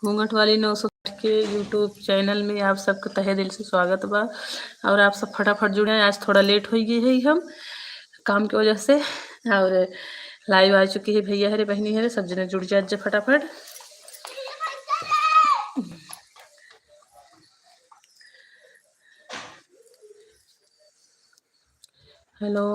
घूंघट वाली 960 के यूट्यूब चैनल में आप सबका तहे दिल से स्वागत बा। और आप सब फटाफट जुड़े हैं। आज थोड़ा लेट हो गई है हम काम की वजह से। और लाइव आ चुकी है भैया हरे बहनी हरे सब जने जुड़ जा फटाफट। हेलो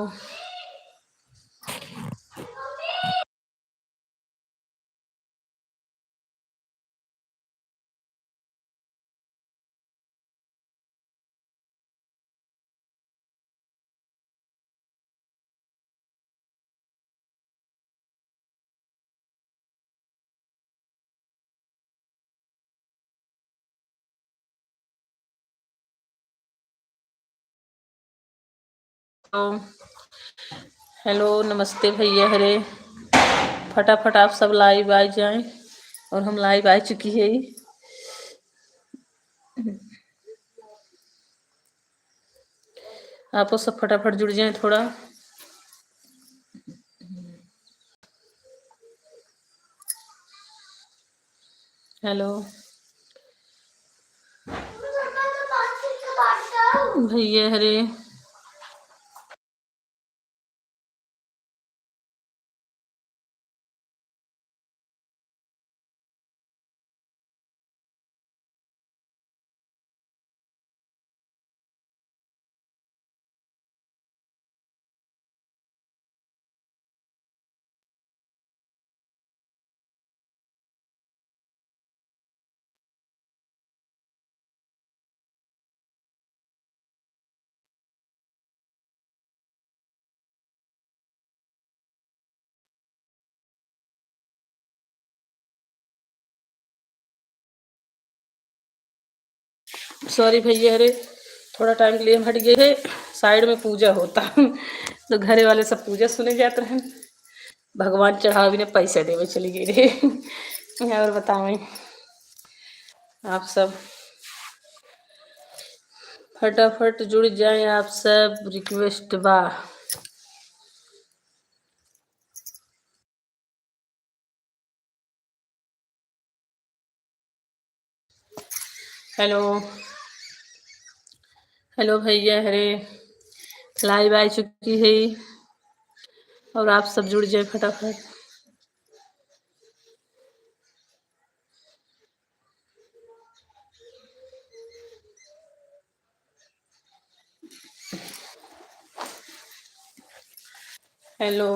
हेलो नमस्ते भैया हरे, फटाफट आप सब लाइव आ जाएं। और हम लाइव आ चुकी है। आप सब फटाफट जुड़ जाएं थोड़ा। हेलो भैया हरे, सॉरी भैया हरे, थोड़ा टाइम के लिए हम हट गए थे। साइड में पूजा होता तो घरे वाले सब पूजा सुने जाते हैं। भगवान चढ़ावी ने पैसे देवे चली गई रे। और बताओ आप सब फटाफट जुड़ जाए। आप सब रिक्वेस्ट बा। हेलो हेलो भैया हरे, लाइव आ चुकी है और आप सब जुड़ जाए फटाफट। हेलो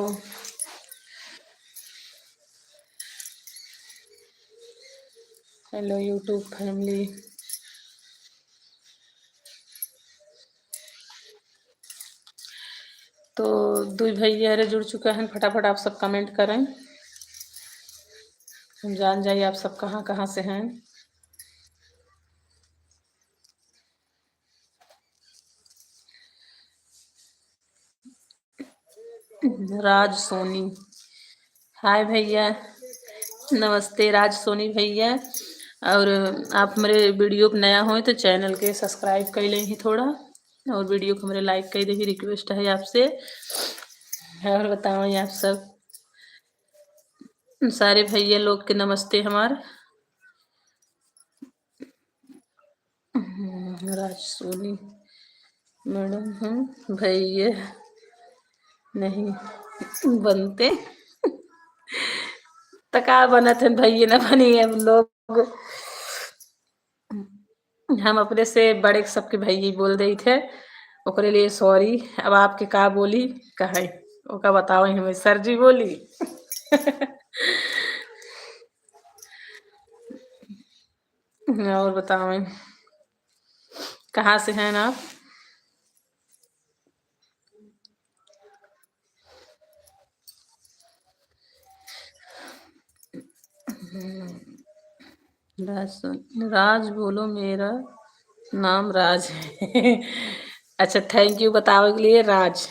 हेलो यूट्यूब फैमिली, तो दो भैया हरे जुड़ चुका है। फटाफट आप सब कमेंट करें, हम जान जाइए आप सब कहाँ कहाँ से हैं। राज सोनी, हाय भैया, नमस्ते राज सोनी भैया। और आप मेरे वीडियो पे नया हो तो चैनल के सब्सक्राइब कर लें ही थोड़ा, और वीडियो को मेरे लाइक कर दे, रिक्वेस्ट है आपसे। और बताओ आप सब सारे भैया लोग के नमस्ते हमार। राज सोनी मैडम हम भैया नहीं बनते तो का बनत है भैया ना बनी हम लोग। हम अपने से बड़े सबके भैया बोल रही थे, ओकरे लिए सॉरी। अब आपके का बोली कहे ओका बताओ, हमें सर जी बोली। और बताओ कहाँ से हैं आप। राज राज बोलो, मेरा नाम राज है। अच्छा थैंक यू बतावे के लिए राज।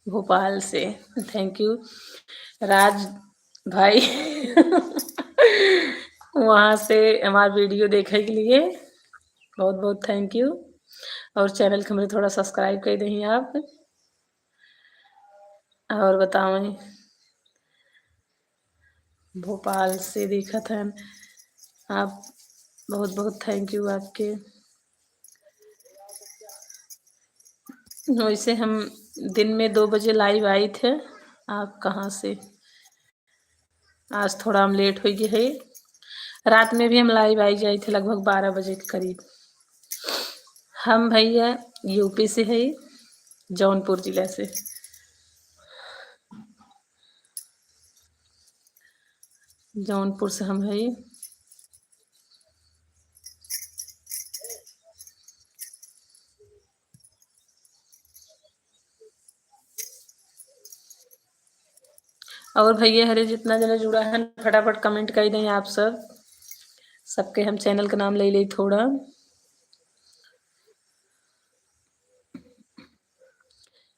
भोपाल से, थैंक यू राज भाई। वहाँ से हमारा वीडियो देखे के लिए बहुत बहुत थैंक यू। और चैनल को मेरे थोड़ा सब्सक्राइब कर दें आप। और बताओ, भोपाल से देखा था आप, बहुत बहुत थैंक यू आपके। वैसे हम दिन में 2 बजे लाइव आई थे, आप कहाँ से? आज थोड़ा हम लेट हो गए है। रात में भी हम लाइव आई जाए थे लगभग 12 बजे के करीब। हम भैया यूपी से है, जौनपुर जिला से। जौनपुर से हम है। और भैया हरे जितना जना जुड़ा है फटाफट कमेंट कर दें आप सब। सबके हम चैनल का नाम ले थोड़ा।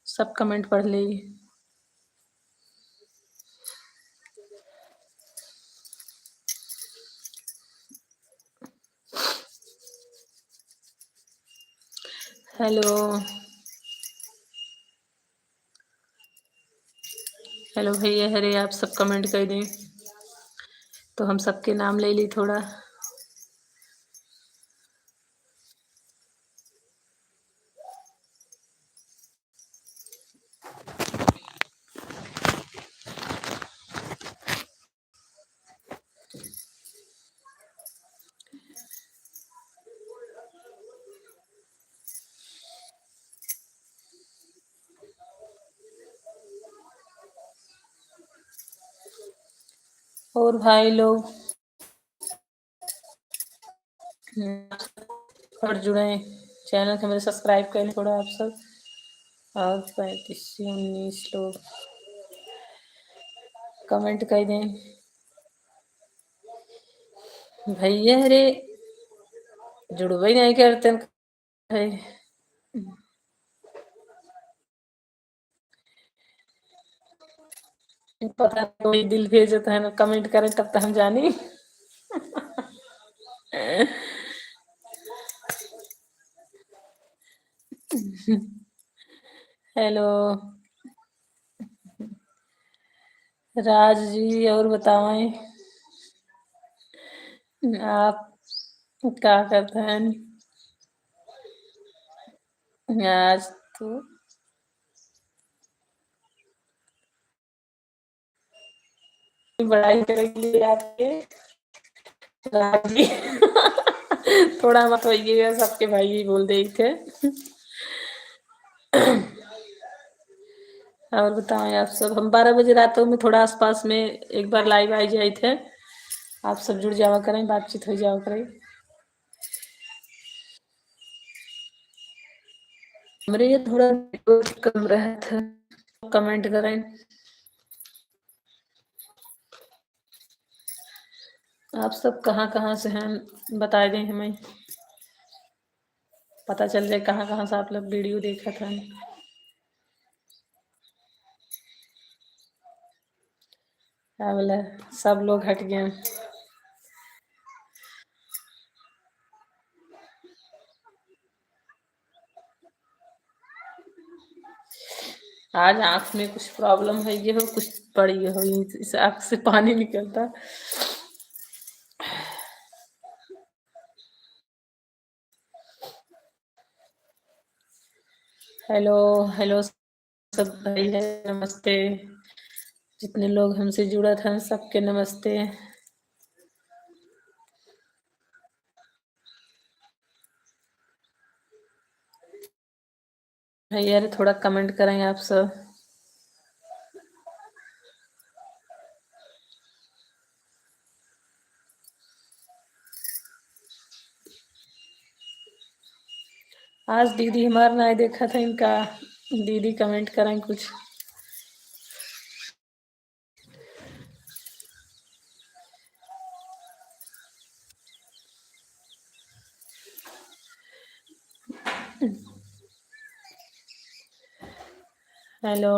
सब कमेंट पढ़ ले। हेलो हेलो भैया हरे, आप सब कमेंट कर दें तो हम सबके नाम ले ली थोड़ा। और भाई लोग और जुड़े, चैनल के मेरे सब्सक्राइब करें थोड़ा आप सब। और 35 से 19 लोग कमेंट कर दें। भैया अरे जुड़वे नहीं करते है। पता कोई दिल भेजता है ना, कमेंट करें तब तो हम जानी। हेलो राज जी, और बताएं आप क्या करते हैं आज? तो बड़ाई करेंगे आपके राज जी। थोड़ा मत होइएगा, सबके भाई ही बोल दे थे। और बताएं आप सब, हम 12 बजे रातों में थोड़ा आसपास में एक बार लाइव आई जाए थे। आप सब जुड़ जावा करें, बातचीत हो जावा करें। मेरे ये थोड़ा कम रहा था, कमेंट करें। आप सब कहाँ कहाँ से हैं बता दें, हमें पता चल जाए कहाँ कहाँ से आप लोग वीडियो देखा था। क्या बोला, सब लोग हट गए। आज आँख में कुछ प्रॉब्लम है, ये हो कुछ पड़ी हो, इस आँख से पानी निकलता। हेलो हेलो सब भाई है, नमस्ते। जितने लोग हमसे जुड़ा था सबके नमस्ते। भैया थोड़ा कमेंट करें आप सब। आज दीदी हमारा नहीं देखा था इनका, दीदी कमेंट करें कुछ। हेलो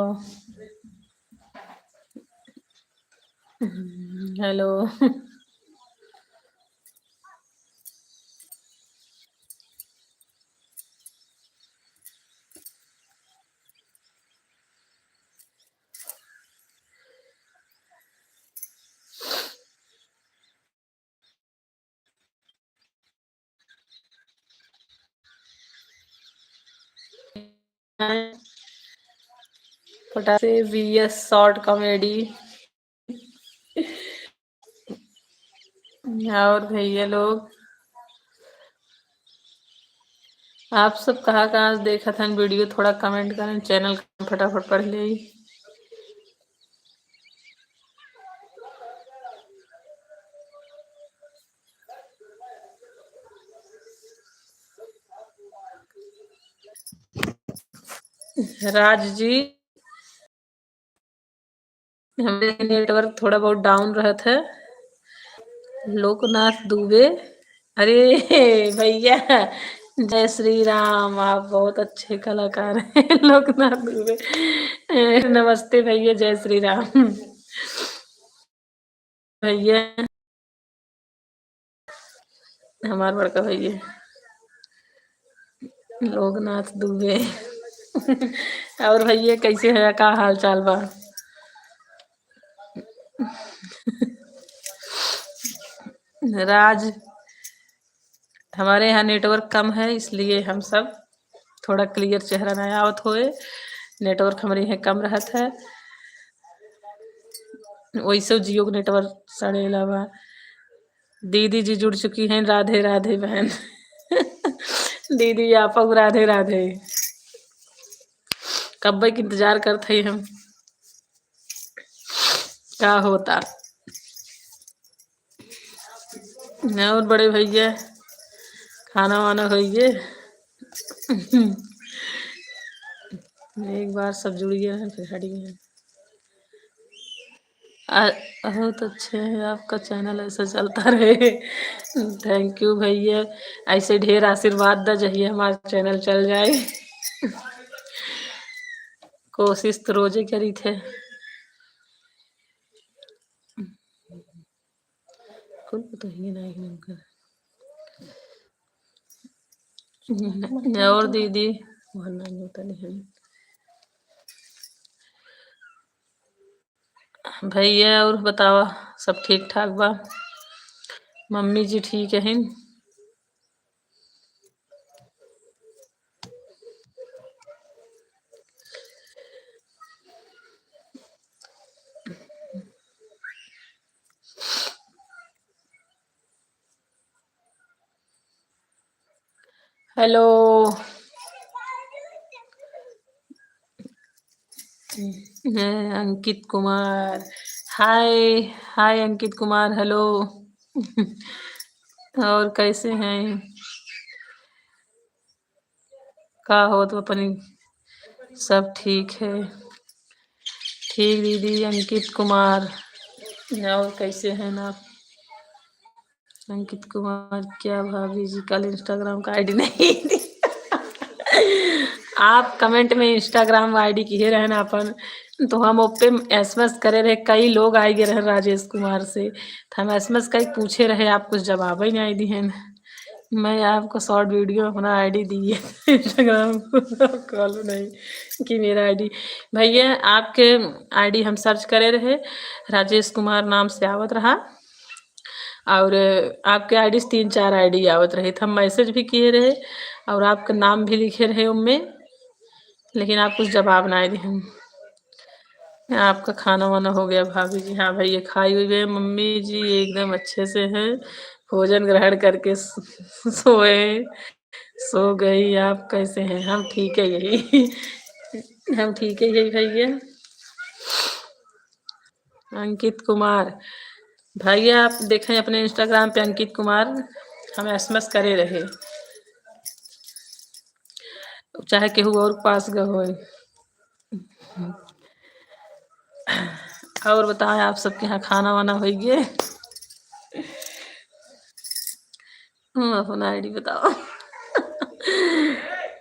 हेलो फटाक से VS शॉर्ट कॉमेडी। और भैया लोग आप सब कहाँ कहाँ देखा था वीडियो, थोड़ा कमेंट करें, चैनल फटाफट पढ़ ले। राज जी हमें नेटवर्क थोड़ा बहुत डाउन रहा था। लोकनाथ दुबे, अरे भैया जय श्री राम, आप बहुत अच्छे कलाकार हैं। लोकनाथ दुबे, नमस्ते भैया, जय श्री राम। भैया हमारे बड़का भैया लोकनाथ दुबे। और भैया कैसे है, का हाल चाल बा? राज हमारे यहाँ नेटवर्क कम है, इसलिए हम सब थोड़ा क्लियर चेहरा नहीं आवत होए, नेटवर्क हमारे यहाँ कम रहता है। वैसे जियो का नेटवर्क सड़ेला बा। दीदी जी जुड़ चुकी हैं, राधे राधे बहन। दीदी आप राधे राधे। कब के इंतजार करते हम, क्या होता। और बड़े भैया खाना वाना होइए। एक बार सब जुड़ गए हैं फिर हट गए हैं। बहुत अच्छे हैं, आपका चैनल ऐसा चलता रहे। थैंक यू भैया, ऐसे ढेर आशीर्वाद द जहिए हमारा चैनल चल जाए। कोशिश तो रोजे करी थे। कुल तो ही नहीं और दीदी नहीं होता नहीं। भैया और बतावा, सब ठीक ठाक बा? मम्मी जी ठीक है? हेलो अंकित कुमार, हाय हाय अंकित कुमार, हेलो। और कैसे हैं, का हो तो अपनी? सब ठीक है, ठीक दीदी। अंकित कुमार, और कैसे हैं आप? अंकित कुमार क्या भाभी जी कल इंस्टाग्राम का आईडी नहीं। आप कमेंट में इंस्टाग्राम आईडी किए रहे ना अपन, तो हम ओपे एसएमएस करे रहे, कई लोग आई गए रहे राजेश कुमार से, तो हम एसएमएस कई पूछे रहे, आप कुछ जवाब ही नहीं दी है। मैं आपको शॉर्ट वीडियो अपना आईडी दी है इंस्टाग्राम कॉल नहीं कि मेरा आईडी। भैया आपके आईडी हम सर्च करे रहे, राजेश कुमार नाम से आवत रहा, और आपके आईडी 3-4 आईडी आवत रहे थे, हम मैसेज भी किए रहे और आपका नाम भी लिखे रहे उनमें, लेकिन आप कुछ जवाब ना दिए। आपका खाना वाना हो गया भाभी जी? हाँ भैया खाई हुई है, मम्मी जी एकदम अच्छे से हैं, भोजन ग्रहण करके सोए, सो गई। आप कैसे हैं? हम ठीक है यही। हम ठीक है यही भैया। अंकित कुमार भैया आप देखें अपने इंस्टाग्राम पे अंकित कुमार, हम एसएमएस करे रहे, चाहे केहू और पास गए हो। और बताएं आप सबके यहाँ खाना वाना हो गए? अपना आईडी बताओ।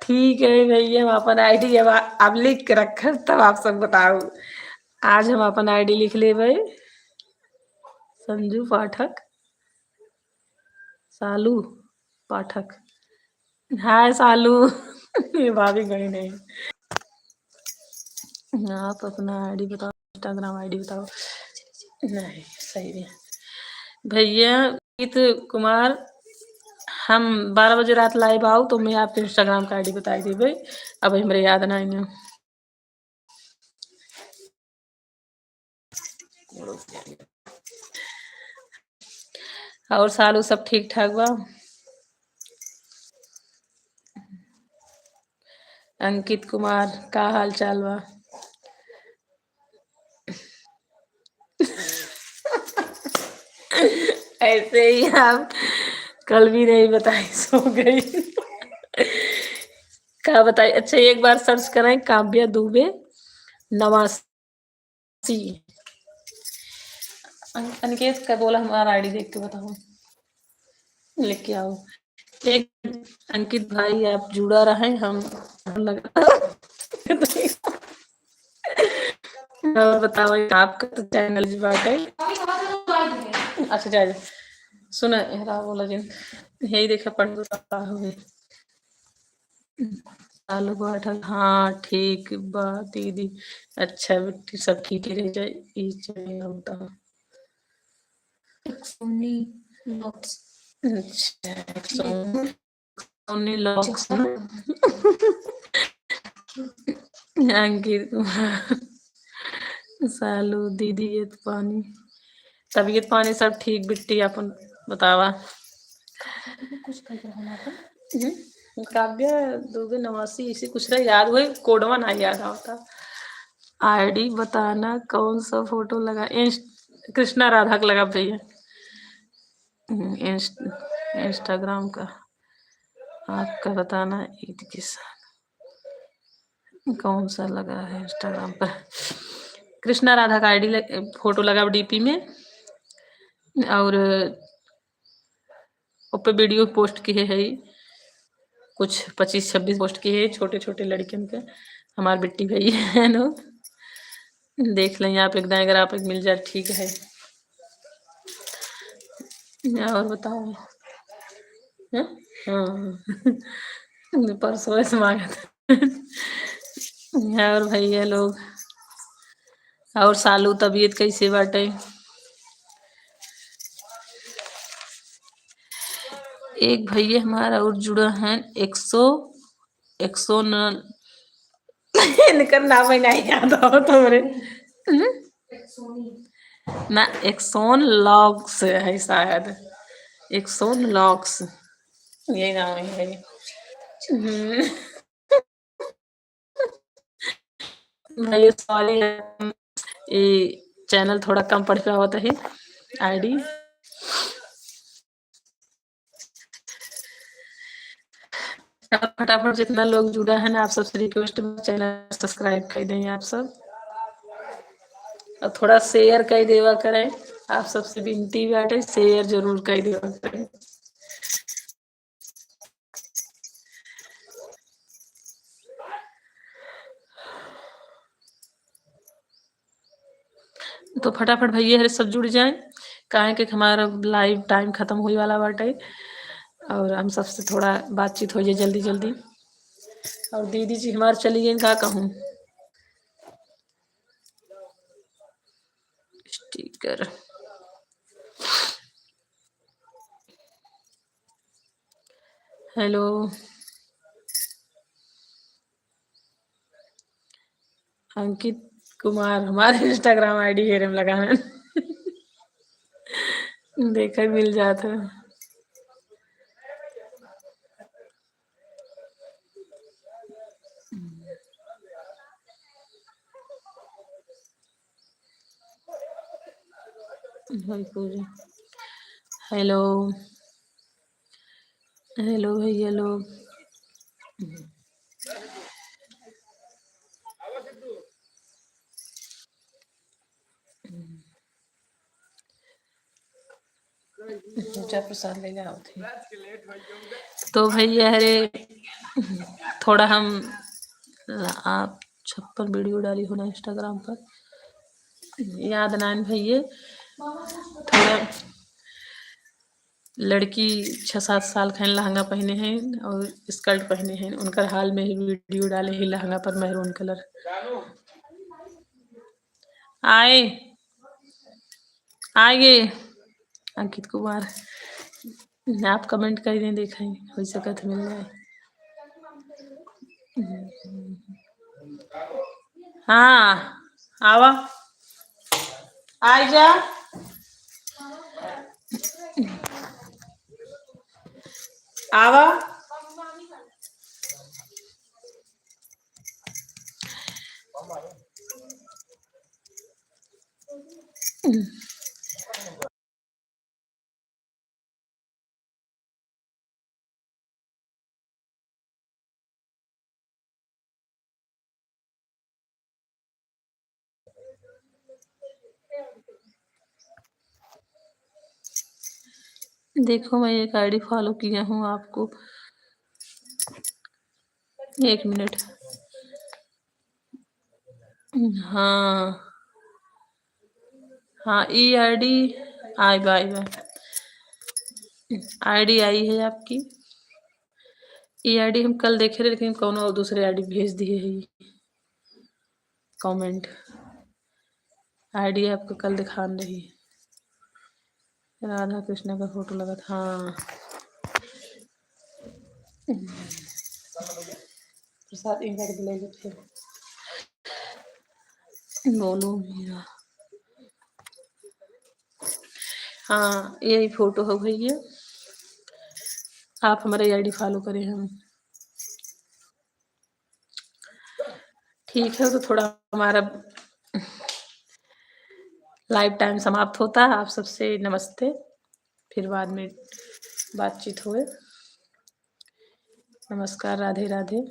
ठीक है भैया, हम अपन आईडी अब आप लिख के रख तब आप सब बताओ। आज हम अपन आईडी लिख ले भाई, संजू पाठक, सालू पाठक। हाय सालू। ये भाभी गई नहीं। आप अपना आईडी बताओ, इंस्टाग्राम आईडी बताओ। नहीं सही है भैया। अंकित कुमार हम 12 बजे रात लाइव आओ तो मैं आपके इंस्टाग्राम का आईडी बताई देबे। अब हमरे याद नहीं है। और सालू सब ठीक ठाक बा? अंकित कुमार का हाल चाल बा? ऐसे ही आप कल भी नहीं बताई, सो गई। क्या बताई? अच्छा एक बार सर्च करें काव्या दुबे नवासी। अनिकेत का बोला हमारा आईडी देख के बताओ, लेके आओ। एक अंकित भाई आप जुड़ा रहे हम लगा। और बताओ आपका तो चैनल जी बात है। अच्छा जाए सुना हेरा बोला जिन यही देखा पढ़ हो आलू पराठा। हाँ ठीक बा दीदी। अच्छा बेटी सब ठीक ही रह जाए ई चाहिए होता। सोनी लॉक्स। अच्छा सोनी लॉक्स ना। अंकित कुमार सालू दीदी ये तो पानी तबीयत पानी सब ठीक बिट्टी अपन बतावा। कुछ कर रहा काव्य दुबे नवासी इसी कुछ रहा याद हुए कोडवा ना याद होता। आईडी बताना कौन सा फोटो लगा कृष्णा राधा का लगा भैया। इंस्टाग्राम का आपका बताना ईद के साथ कौन सा लगा है इंस्टाग्राम पर। कृष्णा राधा का आईडी फोटो लगा डीपी में और ऊपर वीडियो पोस्ट किए है कुछ 25-26 पोस्ट किए है छोटे छोटे लड़कियों के। हमारे बेटी भाई है नो देख लें आप एक अगर आप एक मिल जाए ठीक है। और बताओ। हाँ हाँ। परसों से मांगा था। और भैया लोग और सालू तबीयत कैसे बाटे? एक भैया हमारा और जुड़ा है 100 इनका नाम ही नहीं याद हो तुम्हारे ना। एक्सोन लॉग्स है शायद। एक्सोन लॉग्स यही नाम है। हम्म, भाई सॉरी ये चैनल थोड़ा कम पड़ गया होता है आईडी। फटाफट जितना लोग जुड़ा है ना आप सबसे रिक्वेस्ट चैनल सब्सक्राइब कर दें आप सब और थोड़ा शेयर कर देवा करें। आप सबसे विनती बाटे शेयर जरूर कर देवा करें। तो फटाफट भैया हरे सब जुड़ जाए काहे कि हमारा लाइव टाइम खत्म होने वाला बाटे और हम सबसे थोड़ा बातचीत हो जाए जल्दी जल्दी। और दीदी जी हमारे चली गई का कहूँ स्टिकर। हेलो अंकित कुमार हमारे इंस्टाग्राम आईडी है लगाना देखा मिल जाता है। हेलो हेलो भैया लोग पूजा प्रसाद ले जाओ थे। तो भैया हरे थोड़ा हम आप 56 वीडियो डाली हो ना इंस्टाग्राम पर याद नान भैया थोड़ा लड़की 6-7 साल का लहंगा पहने हैं और स्कर्ट पहने हैं उनका हाल में ही वीडियो डाले ही लहंगा पर मैरून कलर आए आइए अंकित कुमार आप कमेंट कर दें, देखें हो सकत मिल जाए। हाँ आवा आई जा। आवा देखो मैं एक आईडी फॉलो किया हूँ आपको। 1 मिनट। हाँ हाँ ई आईडी आई बाय बाय आईडी आई है आपकी। ई आईडी हम कल देखे रहे, लेकिन कौन और दूसरे आईडी भेज दिए है। कमेंट आईडी आपको कल दिखा रही है। राधा कृष्ण का फोटो लगा था। हाँ प्रसाद एक बार ले लो फिर बोलो मेरा। हाँ यही फोटो हो गई है। आप हमारे आईडी फॉलो करें हम। ठीक है तो थोड़ा हमारा लाइव टाइम समाप्त होता है। आप सबसे नमस्ते, फिर बाद में बातचीत हुए। नमस्कार, राधे राधे।